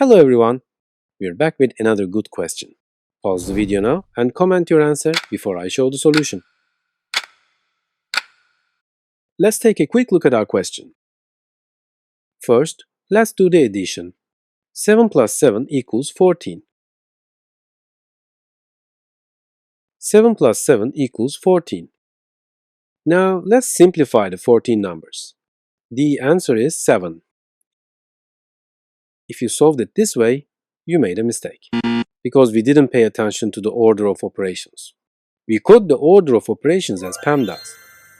Hello everyone, we're back with another good question. Pause the video now and comment your answer before I show the solution. Let's take a quick look at our question. First, let's do the addition. 7 plus 7 equals 14. 7 plus 7 equals 14. Now let's simplify the 14 numbers. The answer is 7. If you solved it this way, you made a mistake, because we didn't pay attention to the order of operations. We code the order of operations as PEMDAS.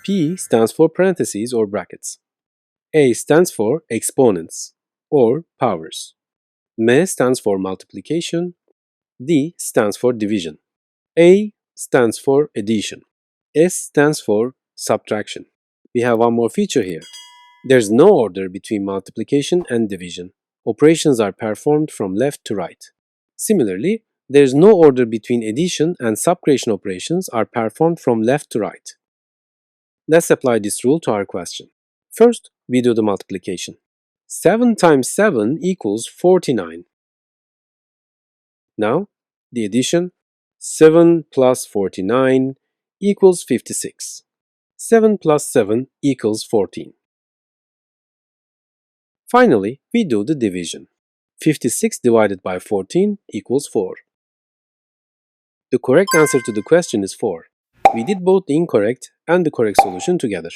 P stands for parentheses or brackets. A stands for exponents or powers. M stands for multiplication. D stands for division. A stands for addition. S stands for subtraction. We have one more feature here. There's no order between multiplication and division. Operations are performed from left to right. Similarly, there is no order between addition and subtraction operations are performed from left to right. Let's apply this rule to our question. First, we do the multiplication. 7 times 7 equals 49. Now, the addition. 7 plus 49 equals 56. 7 plus 7 equals 14. Finally, we do the division. 56 divided by 14 equals 4. The correct answer to the question is 4. We did both the incorrect and the correct solution together.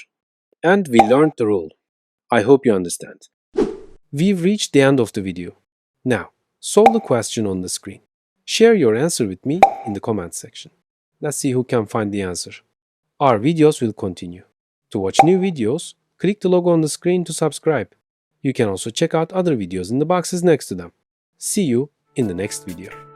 And we learned the rule. I hope you understand. We've reached the end of the video. Now, solve the question on the screen. Share your answer with me in the comments section. Let's see who can find the answer. Our videos will continue. To watch new videos, click the logo on the screen to subscribe. You can also check out other videos in the boxes next to them. See you in the next video.